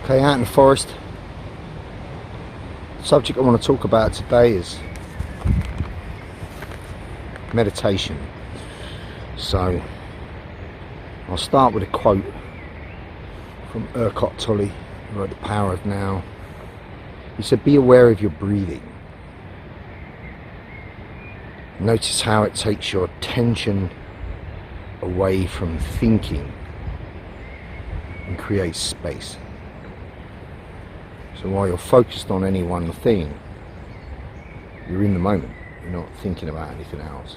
Okay, out in the forest. The subject I want to talk about today is meditation. So I'll start with a quote from Eckhart Tolle, who wrote The Power of Now. He said, "Be aware of your breathing. Notice how it takes your attention away from thinking and creates space." So while you're focused on any one thing, you're in the moment. You're not thinking about anything else.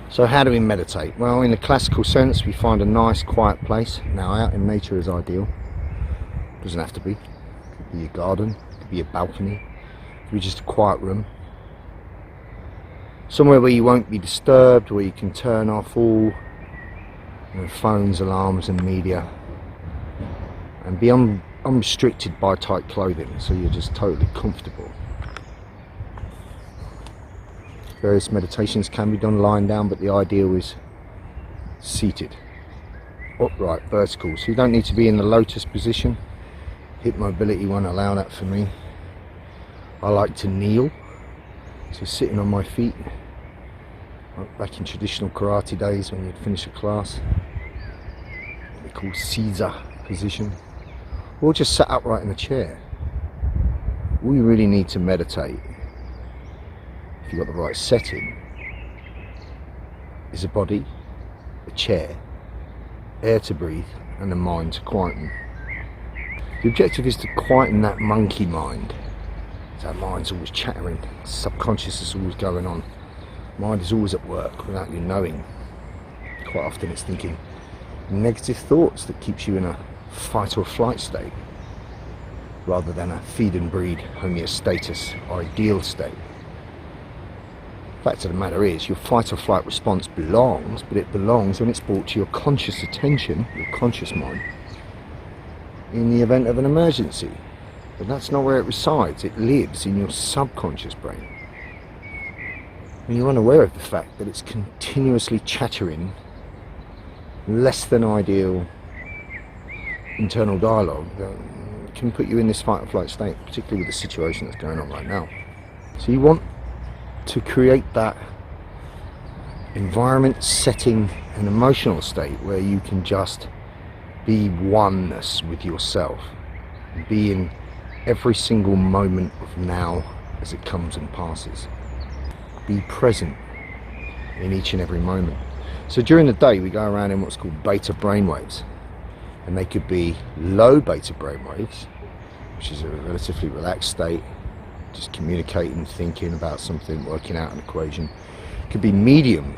So how do we meditate? Well, in the classical sense, we find a nice quiet place. Now, out in nature is ideal. Doesn't have to be. It could be your garden, it could be your balcony, it could be just a quiet room. Somewhere where you won't be disturbed, where you can turn off all phones, alarms and media, and be unrestricted by tight clothing, so you're just totally comfortable. Various meditations can be done lying down, but the ideal is seated, upright, vertical. So you don't need to be in the lotus position. Hip mobility won't allow that for me. I like to kneel, so sitting on my feet, like back in traditional karate days when you'd finish a class, what they call Caesar position, or just sat upright in a chair. All you really need to meditate, if you've got the right setting, is a body, a chair, air to breathe, and a mind to quieten. The objective is to quieten that monkey mind. Our mind's always chattering, subconscious is always going on. Mind is always at work without you knowing. Quite often it's thinking negative thoughts that keeps you in a fight or flight state, rather than a feed and breed homeostasis ideal state. Fact of the matter is, your fight or flight response belongs, but it belongs when it's brought to your conscious attention, your conscious mind, in the event of an emergency. But that's not where it resides. It lives in your subconscious brain. And you're unaware of the fact that it's continuously chattering less than ideal internal dialogue that can put you in this fight or flight state, particularly with the situation that's going on right now. So you want to create that environment, setting, and emotional state where you can just be oneness with yourself, be in every single moment of now as it comes and passes. Be present in each and every moment. So during the day we go around in what's called beta brainwaves, and they could be low beta brainwaves, which is a relatively relaxed state, just communicating, thinking about something, working out an equation. It could be medium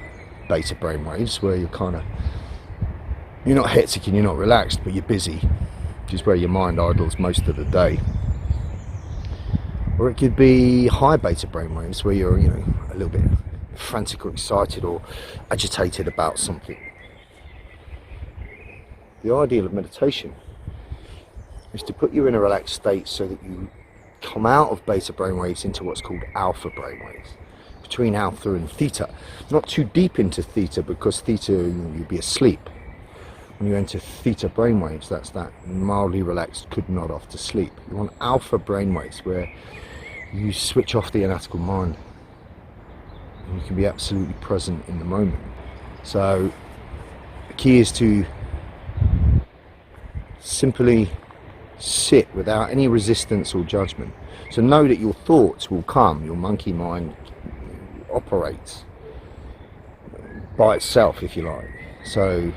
beta brainwaves, where you're not hectic and you're not relaxed, but you're busy, which is where your mind idles most of the day. Or it could be high beta brainwaves, where you're a little bit frantic or excited or agitated about something. The ideal of meditation is to put you in a relaxed state so that you come out of beta brainwaves into what's called alpha brainwaves, between alpha and theta. Not too deep into theta, because theta, you'll be asleep. When you enter theta brainwaves, that's that mildly relaxed, could nod off to sleep. You want alpha brainwaves, where you switch off the analytical mind and you can be absolutely present in the moment. So the key is to simply sit without any resistance or judgment. So know that your thoughts will come. Your monkey mind operates by itself, if you like. So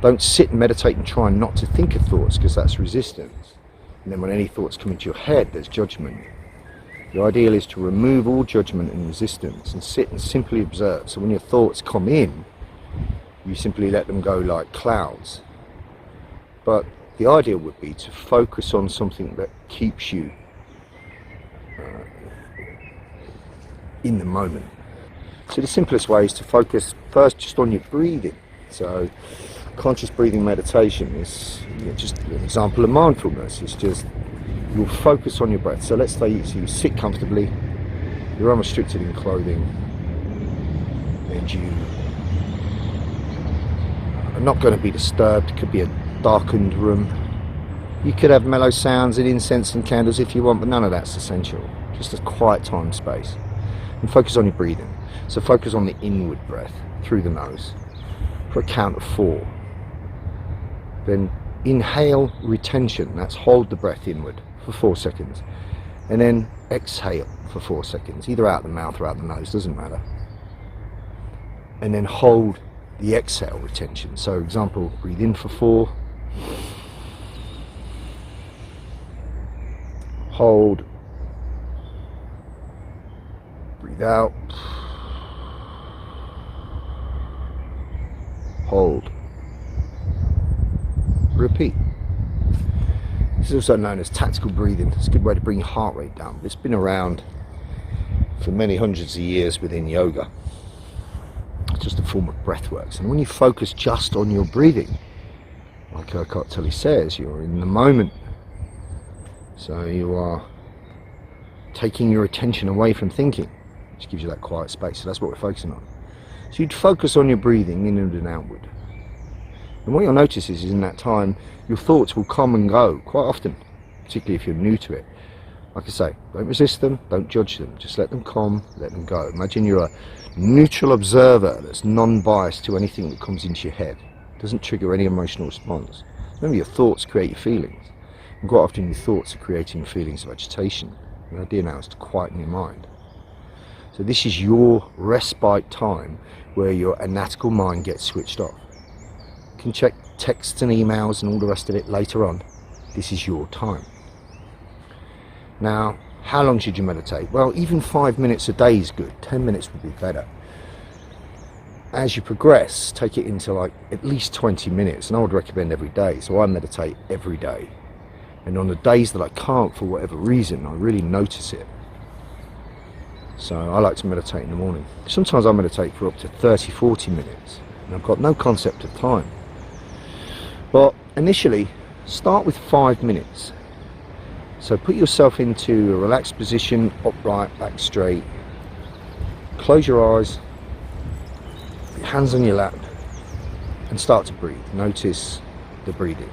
don't sit and meditate and try not to think of thoughts, because that's resistance. And then when any thoughts come into your head, there's judgment. The ideal is to remove all judgment and resistance and sit and simply observe. So when your thoughts come in, you simply let them go like clouds. But the ideal would be to focus on something that keeps you in the moment. So the simplest way is to focus first just on your breathing. So conscious breathing meditation is just an example of mindfulness. It's just you'll focus on your breath. So let's say you sit comfortably, you're unrestricted in clothing, and you are not going to be disturbed. It could be a darkened room, You could have mellow sounds and incense and candles if you want, but none of that's essential. Just a quiet time, space. And focus on your breathing. So focus on the inward breath through the nose for a count of 4. Then inhale, retention, that's hold the breath inward for 4 seconds. And then exhale for 4 seconds, either out the mouth or out the nose, doesn't matter. And then hold the exhale, retention. So example, breathe in for 4. Hold. Breathe out. Hold. Repeat. This is also known as tactical breathing. It's a good way to bring your heart rate down. It's been around for many hundreds of years within yoga. It's just a form of breath works. And when you focus just on your breathing, like Eckhart Tolle says, you're in the moment. So you are taking your attention away from thinking, which gives you that quiet space. So that's what we're focusing on. So you'd focus on your breathing inward and outward. And what you'll notice is in that time, your thoughts will come and go quite often, particularly if you're new to it. Like I say, don't resist them, don't judge them, just let them come, let them go. Imagine you're a neutral observer that's non-biased to anything that comes into your head. It doesn't trigger any emotional response. Remember, your thoughts create your feelings. And quite often your thoughts are creating feelings of agitation. The idea now is to quieten your mind. So this is your respite time where your anatomical mind gets switched off. You can check texts and emails and all the rest of it later on. This is your time. Now, how long should you meditate? Well, even 5 minutes a day is good. 10 minutes would be better. As you progress, take it into like at least 20 minutes, and I would recommend every day. So I meditate every day. And on the days that I can't, for whatever reason, I really notice it. So I like to meditate in the morning. Sometimes I meditate for up to 30, 40 minutes, and I've got no concept of time. But initially, start with 5 minutes. So put yourself into a relaxed position, upright, back straight. Close your eyes, put your hands on your lap, and start to breathe. Notice the breathing.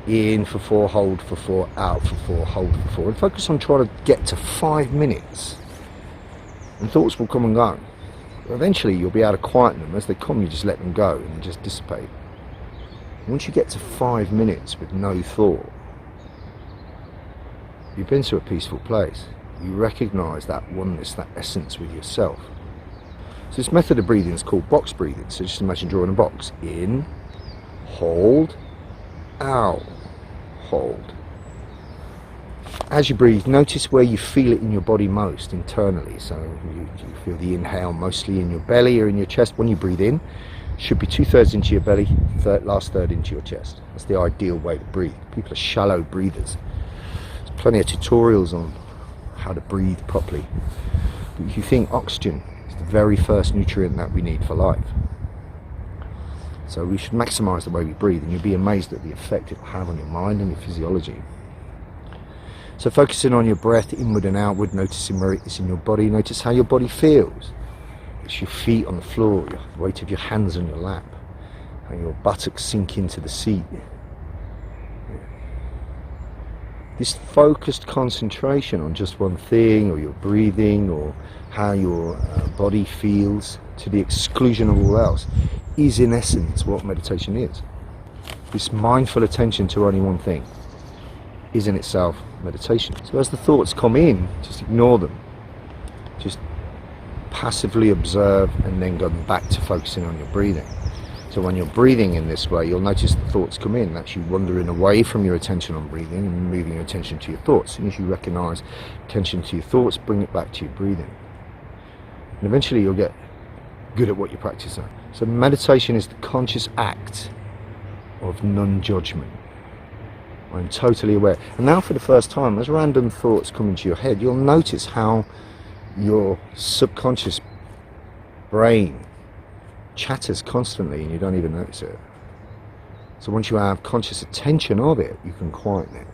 In for 4, hold for 4, out for 4, hold for 4. And focus on trying to get to 5 minutes. And thoughts will come and go. Eventually you'll be able to quieten them. As they come, you just let them go and just dissipate. Once you get to 5 minutes with no thought, you've been to a peaceful place. You recognise that oneness, that essence with yourself. So this method of breathing is called box breathing. So just imagine drawing a box. In, hold, out, hold. As you breathe, notice where you feel it in your body most internally. So you feel the inhale mostly in your belly or in your chest. When you breathe in, should be 2/3 into your belly, last third into your chest. That's the ideal way to breathe. People are shallow breathers. There's plenty of tutorials on how to breathe properly. But if you think oxygen is the very first nutrient that we need for life. So we should maximise the way we breathe, and you'll be amazed at the effect it will have on your mind and your physiology. So focusing on your breath inward and outward, noticing where it is in your body. Notice how your body feels. It's your feet on the floor, the weight of your hands on your lap, and your buttocks sink into the seat. This focused concentration on just one thing, or your breathing, or how your body feels, to the exclusion of all else, is in essence what meditation is. This mindful attention to only one thing is in itself meditation. So as the thoughts come in, just ignore them. Just passively observe, and then go back to focusing on your breathing. So when you're breathing in this way, you'll notice the thoughts come in. That's you wandering away from your attention on breathing and moving your attention to your thoughts. And as you recognise attention to your thoughts, bring it back to your breathing. And eventually you'll get good at what you're practicing. So meditation is the conscious act of non-judgment. I'm totally aware. And now for the first time, as random thoughts come into your head, you'll notice how your subconscious brain chatters constantly and you don't even notice it. So once you have conscious attention of it, you can quieten it.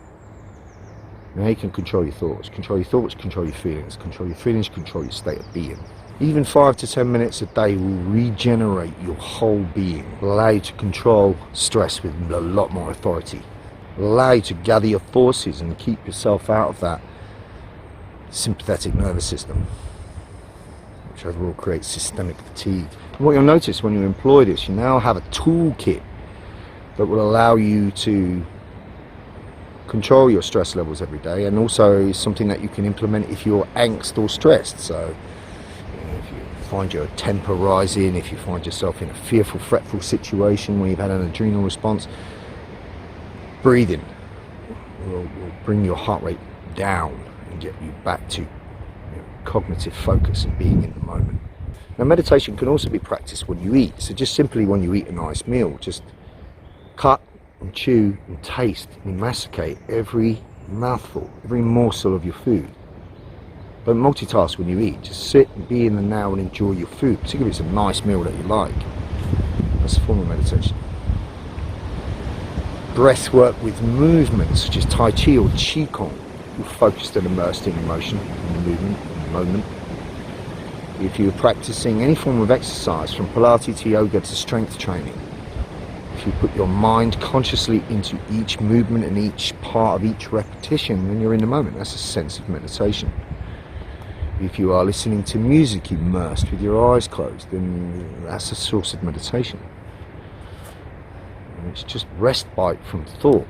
Now you can control your thoughts, control your feelings, control your state of being. Even 5 to 10 minutes a day will regenerate your whole being, allow you to control stress with a lot more authority. allow you to gather your forces and keep yourself out of that sympathetic nervous system, which overall creates systemic fatigue. And what you'll notice when you employ this, you now have a toolkit that will allow you to control your stress levels every day, and also something that you can implement if you're angst or stressed. So if you find your temper rising, if you find yourself in a fearful, fretful situation where you've had an adrenal response, breathing will bring your heart rate down and get you back to cognitive focus and being in the moment. Now, meditation can also be practiced when you eat. So just simply when you eat a nice meal, just cut and chew and taste and masticate every mouthful, every morsel of your food. Don't multitask when you eat. Just sit and be in the now and enjoy your food, particularly if it's a nice meal that you like. That's a form of meditation. Breath work with movements such as Tai Chi or Qigong. You're focused and immersed in emotion, in the movement, in the moment. If you're practicing any form of exercise, from Pilates to yoga to strength training, if you put your mind consciously into each movement and each part of each repetition, then you're in the moment. That's a sense of meditation. If you are listening to music immersed with your eyes closed, then that's a source of meditation. And it's just respite from thought.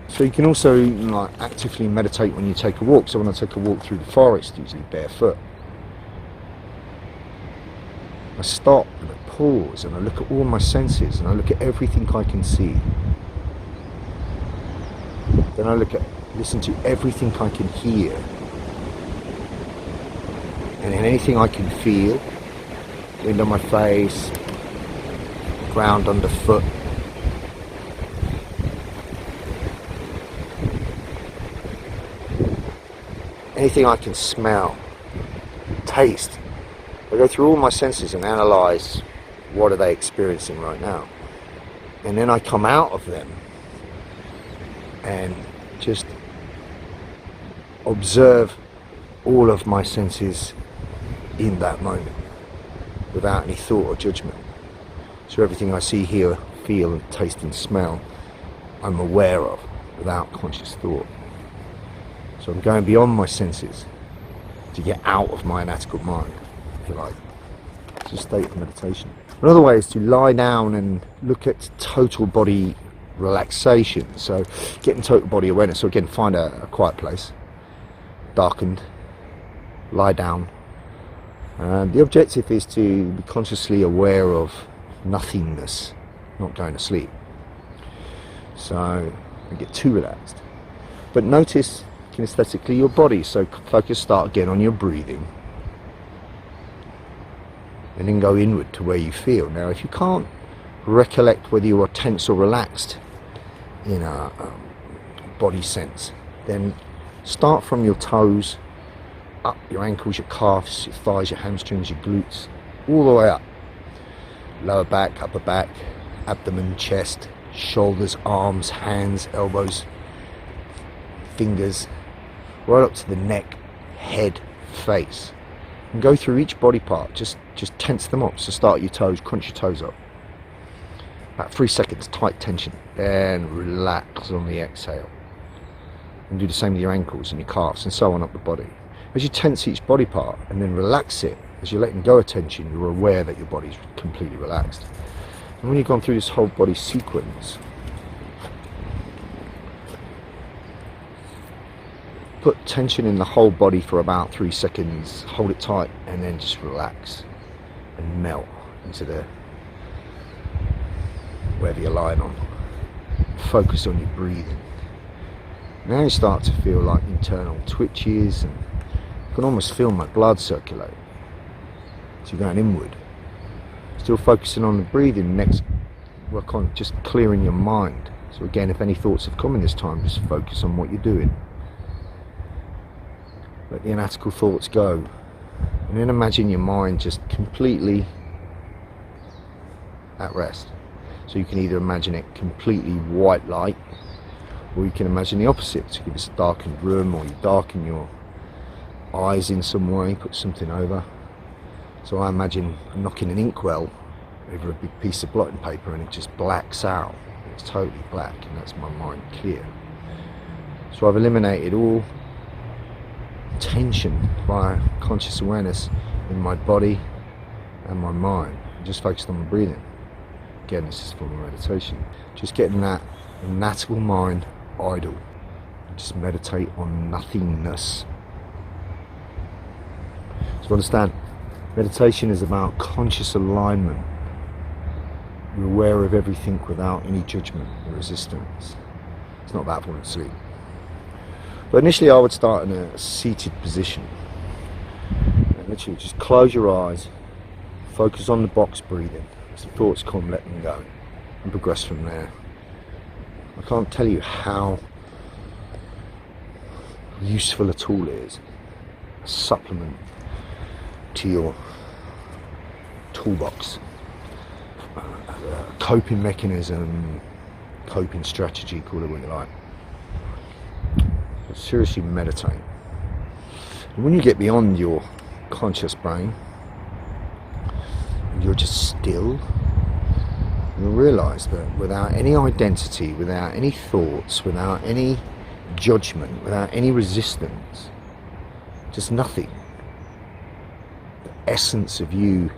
So you can also actively meditate when you take a walk. So when I take a walk through the forest, usually barefoot, I stop and I pause and I look at all my senses and I look at everything I can see. Then I listen to everything I can hear. And then anything I can feel, wind on my face, ground underfoot. Anything I can smell, taste. I go through all my senses and analyze what are they experiencing right now. And then I come out of them and just observe all of my senses in that moment without any thought or judgment. So everything I see, hear, feel and taste and smell, I'm aware of without conscious thought. So I'm going beyond my senses to get out of my analytical mind, if you like. It's a state of meditation. Another way is to lie down and look at total body relaxation. So getting total body awareness. So again, find a quiet place, darkened, lie down. And the objective is to be consciously aware of nothingness, not going to sleep. So don't get too relaxed. But notice kinesthetically your body. So focus, start again on your breathing. And then go inward to where you feel. Now, if you can't recollect whether you are tense or relaxed in a body sense, then start from your toes, up your ankles, your calves, your thighs, your hamstrings, your glutes, all the way up. Lower back, upper back, abdomen, chest, shoulders, arms, hands, elbows, fingers, right up to the neck, head, face. And go through each body part, just tense them up. So start at your toes, crunch your toes up. About 3 seconds, tight tension. Then relax on the exhale. And do the same with your ankles and your calves and so on up the body. As you tense each body part and then relax it, as you're letting go of tension, you're aware that your body's completely relaxed. And when you've gone through this whole body sequence, put tension in the whole body for about 3 seconds, hold it tight, and then just relax and melt into wherever you're lying on. Focus on your breathing. Now you start to feel like internal twitches, and you can almost feel my blood circulate. So you're going inward. Still focusing on the breathing. Next, work on just clearing your mind. So again, if any thoughts have come in this time, just focus on what you're doing. Let the analytical thoughts go. And then imagine your mind just completely at rest. So you can either imagine it completely white light, or you can imagine the opposite. So if it's a darkened room, or you darken your eyes in some way, put something over. So I imagine knocking an inkwell over a big piece of blotting paper and it just blacks out. it's totally black, and that's my mind clear. So I've eliminated all tension by conscious awareness in my body and my mind, and just focused on my breathing. Again, this is for meditation. Just getting that fanatical mind idle. Just meditate on nothingness. So understand, meditation is about conscious alignment. You're aware of everything without any judgment or resistance. It's not about falling asleep. But initially I would start in a seated position. And literally just close your eyes, focus on the box breathing. As the thoughts come, let them go, and progress from there. I can't tell you how useful a tool it is. A supplement to your toolbox. A coping mechanism, coping strategy, call it what you like. But seriously meditate. And when you get beyond your conscious brain, and you're just still, you'll realise that without any identity, without any thoughts, without any judgment, without any resistance, just nothing, the essence of you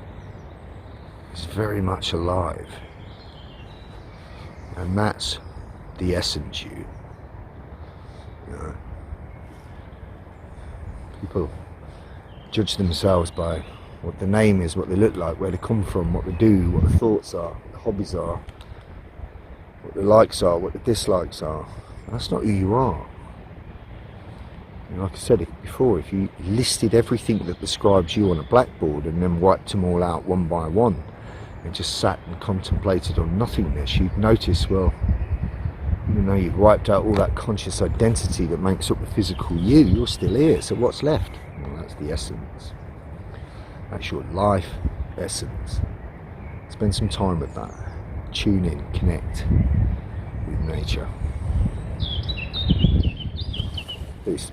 is very much alive. And that's the essence you know. People judge themselves by what the name is, what they look like, where they come from, what they do, what the thoughts are, what the hobbies are, what the likes are, what the dislikes are. And that's not who you are. And like I said before, if you listed everything that describes you on a blackboard and then wiped them all out one by one and just sat and contemplated on nothingness, you'd notice, well, even though you've wiped out all that conscious identity that makes up the physical you, you're still here. So what's left? Well, that's the essence. That's your life essence. Spend some time with that. Tune in, connect with nature. Peace.